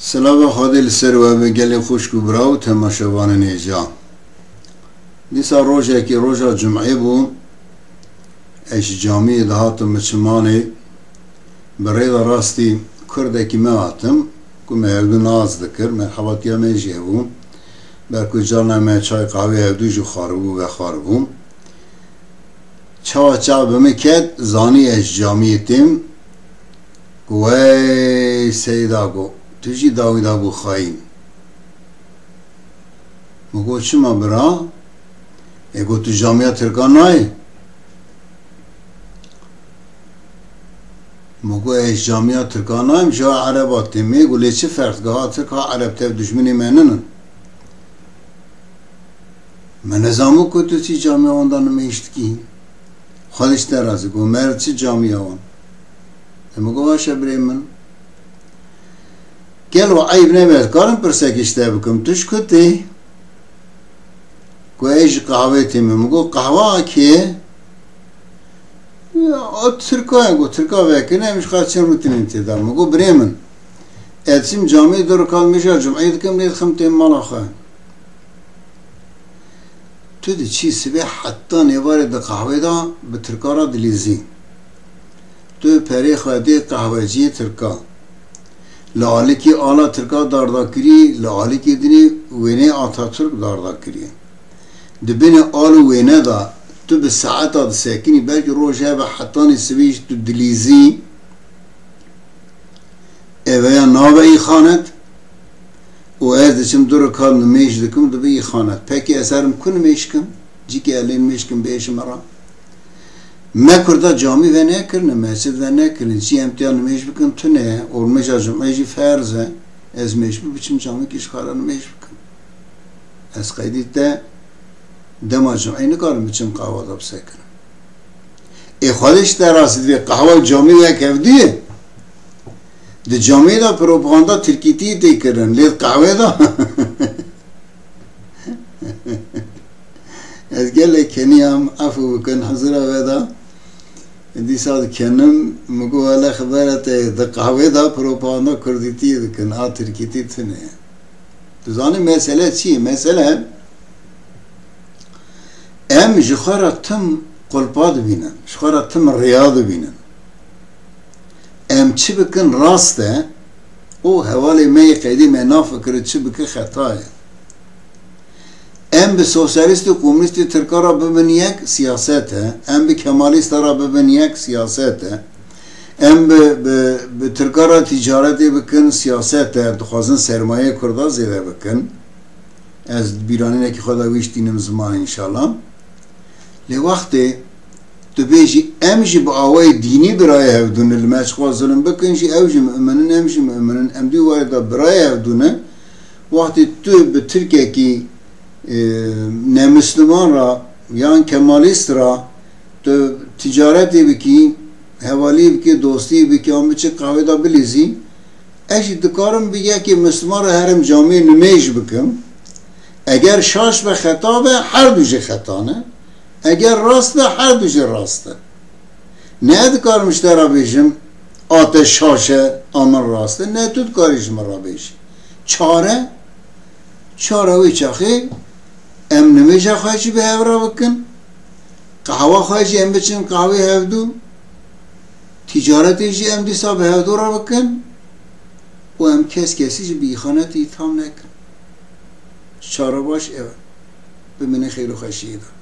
سلام خادل سر و بگل خوش کو براو تماشاوان نیجا دیسا روزه که روزا جمعه بو اش جامعه دهات مچمانه برای راستی کرده که ما هاتم که ما هدو ناز دکر ما حواتی ما جیبو برکو جانا ما چای قهوه هدو جو خاربو و خاربو چا بمکد زانی اش جامعه تیم وای سیدا گو تجی داویدا بو خاین مگو چما برا اگو تو جامعه ترکان نای مگو ایش جامعه ترکان نای مجا عربات تیمی گولی چه فرق گاه ترکا عرب تب دشمنی مننن من نظامو که تو چی جامعه آندا نمیشت کی خودش درازه گو مرد چی جامعه آن مگو باشه بریم من گلو عیب نمید کارم پرسکشته بکم توش کتی گو ایش قهوه تیمه مگو قهوه که ترکا گو ترکا وکنه مش خواهد چن روتینیم تیدا مگو بریمن اتسیم جامعه دور کال میشه جمعه دکم لید خمتیم مالا خواه تو دی چی سبه حتی نیواره دا قهوه دا به ترکا را دلیزی تو پری خواهده قهوه جی ترکا لعالی که آلا ترکا داردا کری لعالی که دینی وینه آتا ترک داردا کری دبین آل وینه دا تو به ساعت دا ساکنی بلکه روشه به حتانی سویش تو دلیزی اویا ناوه ای خانت و از دچم دور کال نمیش دکم دو به ای خانت پاکی اثرم کن میشکم جی که الین میشکم بیش مرا ما کرده جامی و نکرنه مسجد و نکرنه چی امتیان نمیش بکن تو نه اولمش از جمعه جی فرزه از میش بچم جامی کش خاله نمیش بکن از قیدی ده دم جمعه نکارم بچم قهوه داب سکنم ای خودش در راستی قهوه جامی و کفدیه ده جامی دا پروپاگاندا ترکیتی دی کردن لید قهوه دا از گله کنی هم عفو بکن حضور ودا دی سال کنم مگو والا خبرت ده قهوه دا پروپاگاندا کردیتی دکن آ ترکیتی تنه تو زانی مسئله چیه؟ مسئله ام جخارا تم قلباد بینن جخارا تم ریاض بینن ام چی بکن راسته او حوالی می قیدی می نافکر چی بکن خطایه ام به سوسیالیست و کمونیست ترکا را ببین یک سیاسته ام به کمالیست را ببین یک سیاسته ام به ترکا را تجارتی بکن سیاسته دخوازن سرمایه کرده زیده بکن از بیرانی نکی خدا ویشتینم زمان انشالله لی وقتی تو بیشی امشی با آوای دینی برای هفدونه المش خواه ظلم بکنشی اوشی مؤمنن امشی مؤمنن ام دی وارد برای هفدونه وقتی تو به ترکیه کی نه مسلمان را یا کمالیست را تو تجارتی بکی حوالی بکی دوستی بکی هم بچه قهوه دا بلیزی اشی دکارم بگه که مسلمان را هرم جامعه نمیش بکم اگر شاش به خطا به هر دوشه خطا نه اگر راست به هر دوشه راسته نه دکارمش را بیشم آتش شاشه آمن راسته نه تو دکارش را بیشم چاره وی چاخی ام نمیشه خواهی به هفرا بکن قهوه خواهی ام بچن قهوه هفدو تجارتیشی ام دیسا به هفدو را بکن و ام کسیش بیخانتی تام نکن چاره باش ایوه بمینه خیر و خشیده